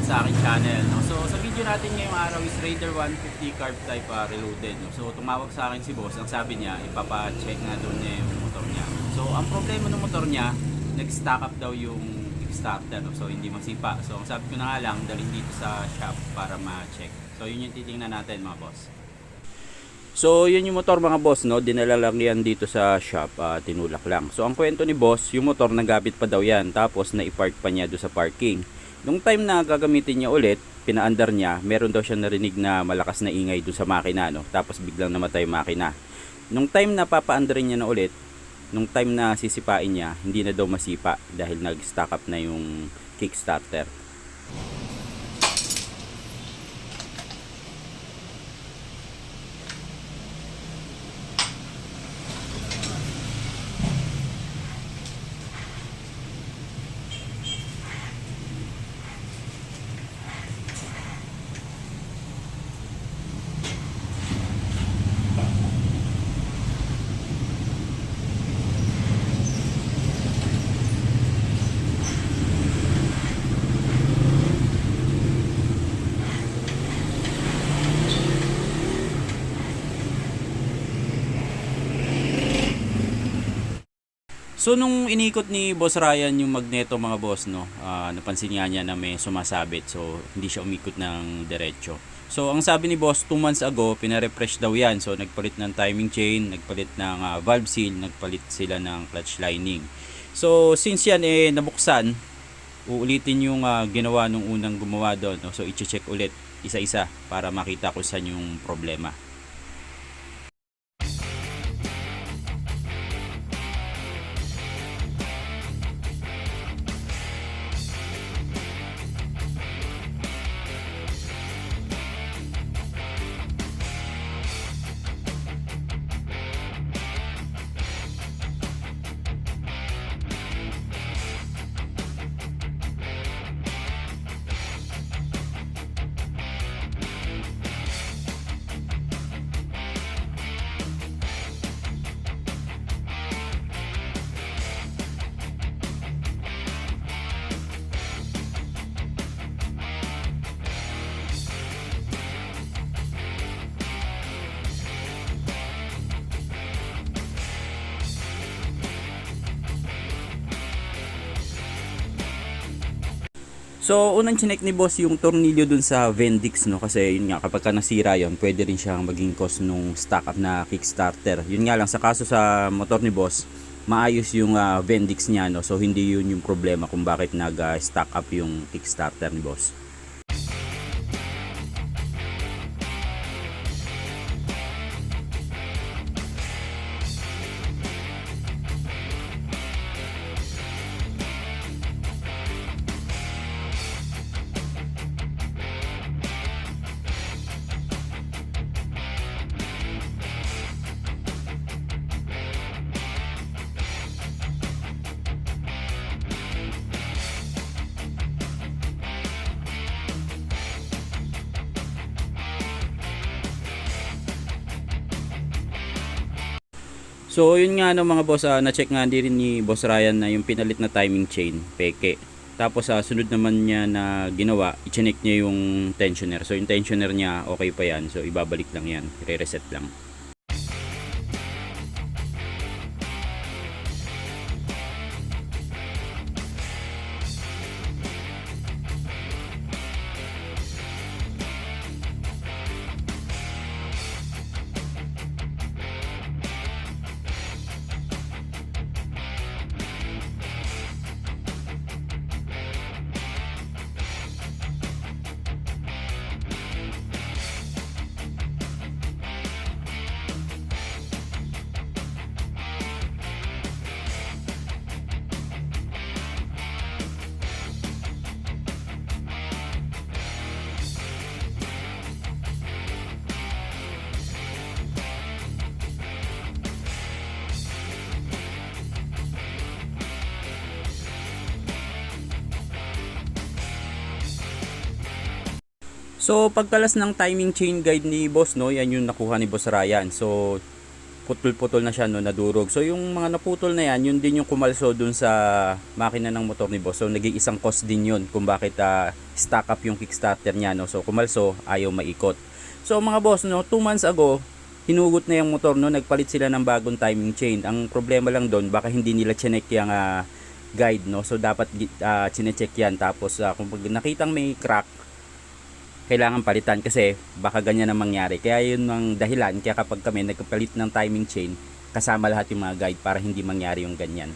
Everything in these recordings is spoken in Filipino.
sa aking channel, no? So sa video natin ngayong araw is Raider 150 carb type reloaded, no? So tumawag sa akin si boss, ang sabi niya ipapa-check nga doon niya yung motor niya. So ang problema ng motor niya, nag-stack up daw yung kickstarter, no? So hindi masipa. So ang sabi ko na nga lang, dalhin dito sa shop para ma-check. So yun yung titingnan natin mga boss. So yun yung motor mga boss, no? Dinala lang yan dito sa shop, tinulak lang. So ang kwento ni boss, yung motor nagabit pa daw yan, tapos na-park pa niya doon sa parking. Nung time na gagamitin niya ulit, pinaandar niya, meron daw siya narinig na malakas na ingay doon sa makina, no? Tapos biglang namatay yung makina. Nung time na papaandarin niya na ulit, nung time na sisipain niya, hindi na daw masipa dahil nag-stack up na yung kickstarter. So nung inikot ni Boss Ryan yung magneto mga boss, no, napansin nga niya na may sumasabit, so hindi siya umikot ng diretso. So ang sabi ni Boss, 2 months ago pina-refresh daw yan, so nagpalit ng timing chain, nagpalit ng valve seal, nagpalit sila ng clutch lining. So since yan nabuksan, uulitin yung ginawa nung unang gumawa doon, no? So i-check ulit isa-isa para makita kung saan yung problema. So, unang chinek ni boss yung tornilyo dun sa Vendix, no? Kasi yun nga, kapag ka nasira yun, pwede rin siyang maging cause nung stock up na kickstarter. Yun nga lang, sa kaso sa motor ni boss, maayos yung Vendix niya, no? So, hindi yun yung problema kung bakit nag-stock up yung kickstarter ni boss. So yun nga no mga boss, na-check nga din ni Boss Ryan na yung pinalit na timing chain, peke. Tapos sunod naman niya na ginawa, i-check niya yung tensioner. So yung tensioner niya okay pa yan, so ibabalik lang yan, i-reset lang. So pagkalas ng timing chain guide ni boss, no, yan yung nakuha ni Boss Ryan. So putol-putol na siya, no, nadurog. So yung mga naputol na yan, yun din yung kumalso dun sa makina ng motor ni boss. So naging isang cause din yun kung bakit stack up yung kickstarter niya, no. So kumalso, ayaw maikot. So mga boss, no, 2 months ago, hinugot na yung motor, no, nagpalit sila ng bagong timing chain. Ang problema lang doon, baka hindi nila chinek yung guide, no. So dapat chinecheck yan. Tapos kung nakitang may crack, kailangan palitan kasi baka ganyan ang mangyari. Kaya yun ang dahilan kaya kapag kami nagpapalit ng timing chain, kasama lahat yung mga guide para hindi mangyari yung ganyan.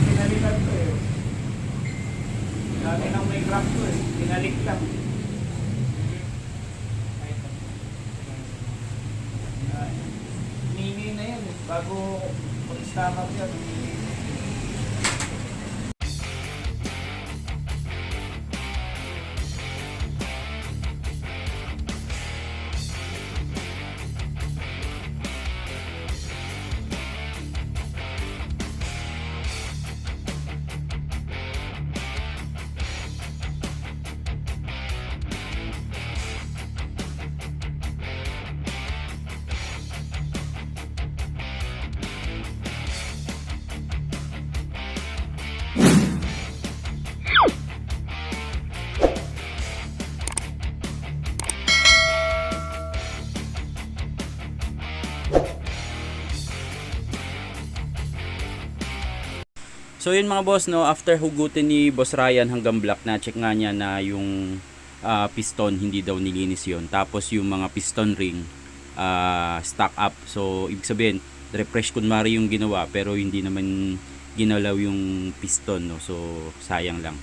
Pinalitan ko eh. Lagi nang may crack ko eh. Pinalik lang. Mini na yan eh. Bago mag-stack up yan. So yun mga boss, no, after hugutin ni Boss Ryan hanggang black, na check nga niya na yung piston hindi daw nilinis yon. Tapos yung mga piston ring stock up. So ibig sabihin refresh kunwari yung ginawa pero hindi naman ginalaw yung piston, no. So sayang lang.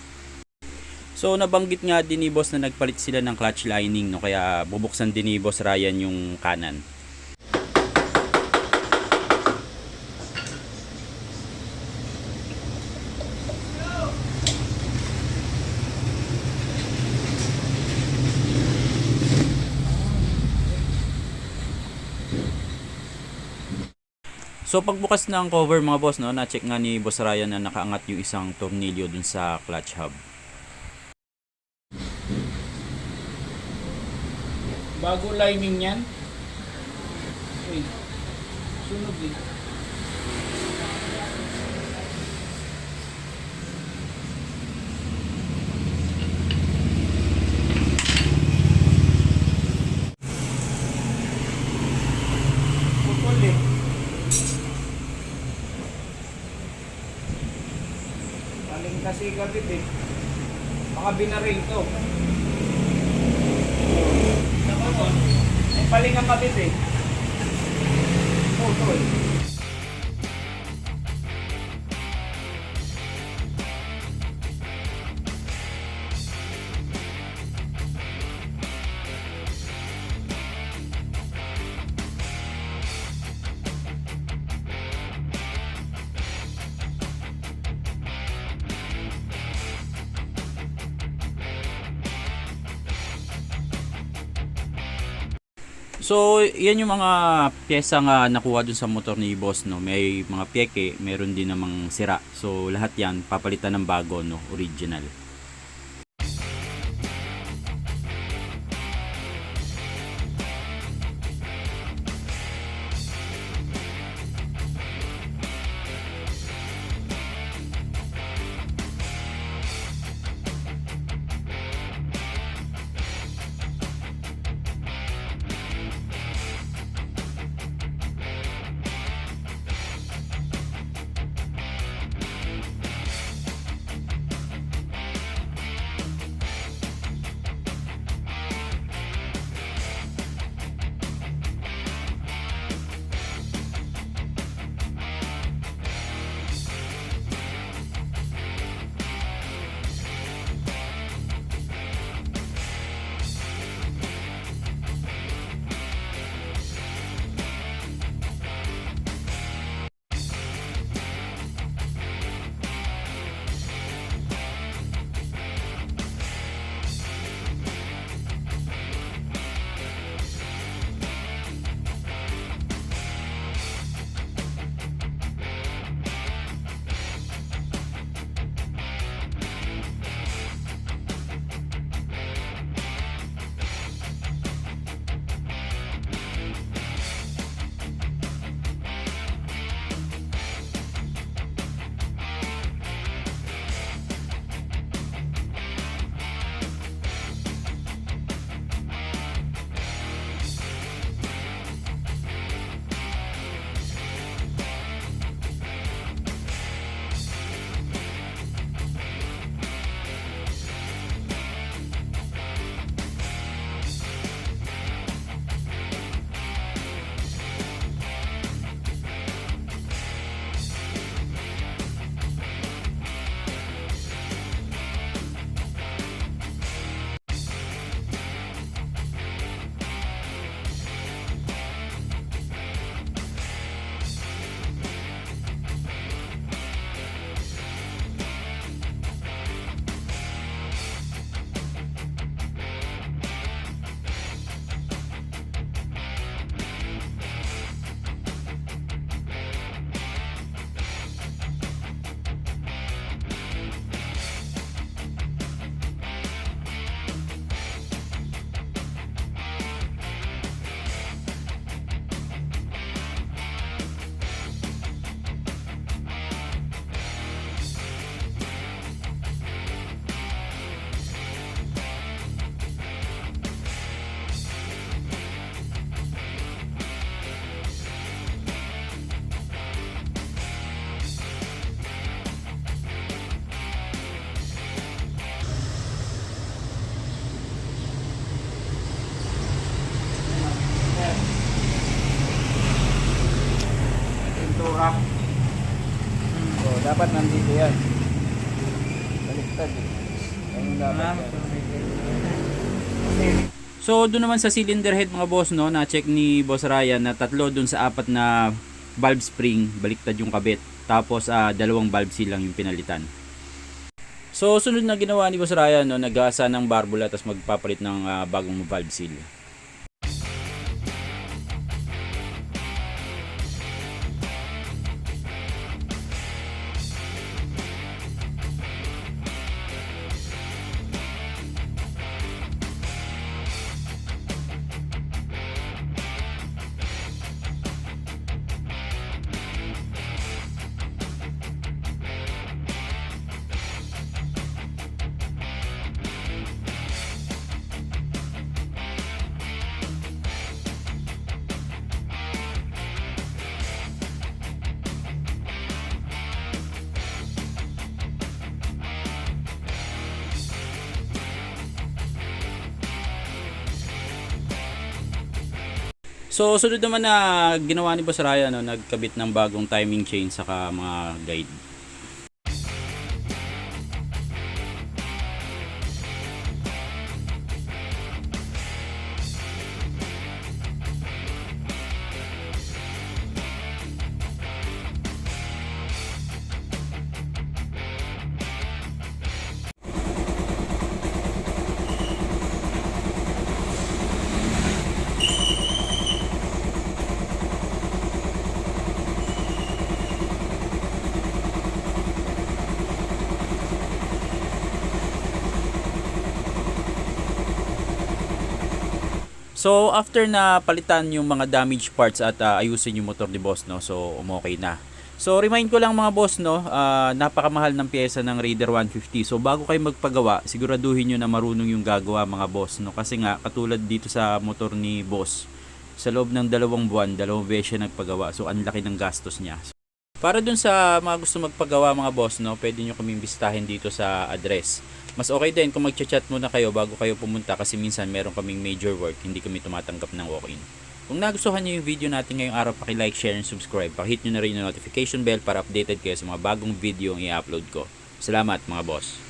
So nabanggit nga din ni boss na nagpalit sila ng clutch lining, no, kaya bubuksan din ni Boss Ryan yung kanan. So pagbukas ng cover mga boss, no, na-check nga ni Boss Ryan na nakaangat yung isang tornilyo dun sa clutch hub. Bago lining yan. Uy. Sunog eh. Putol eh. Paling kasi kapit eh. Baka binaring to. Ay, paling ang kapit eh. Putol. So, yan yung mga pyesa nga nakuha dun sa motor ni boss, no. May mga piyeke, meron din namang sira. So, lahat yan papalitan ng bago, no, original. baliktad eh. Ayun dapat yan. So doon naman sa cylinder head mga boss, no, na-check ni Boss Ryan na tatlo doon sa apat na valve spring, baliktad yung kabit. Tapos dalawang valve seal lang yung pinalitan. So sunod na ginawa ni Boss Ryan, no, nag-aasa ng barbula tapos magpapalit ng bagong valve seal. So sunod naman na ginawa ni Boss Ryan, no, nagkabit ng bagong timing chain saka mga guide. So after na palitan yung mga damaged parts at ayusin yung motor ni boss, no, so okay na. So remind ko lang mga boss, no, napakamahal ng pyesa ng Raider 150. So bago kayo magpagawa, siguraduhin nyo na marunong yung gagawa mga boss, no, kasi nga katulad dito sa motor ni boss, sa loob ng 2 buwan, 2 beses siya nagpagawa. So ang laki ng gastos niya. Para dun sa mga gusto magpagawa mga boss, no, pwede nyo kaming bisitahin dito sa address. Mas okay din kung magchat-chat muna kayo bago kayo pumunta kasi minsan meron kaming major work, hindi kami tumatanggap ng walk-in. Kung nagustuhan nyo yung video natin ngayong araw, paki-like, share, and subscribe. Paki-hit nyo na rin yung notification bell para updated kayo sa mga bagong video ang i-upload ko. Salamat mga boss!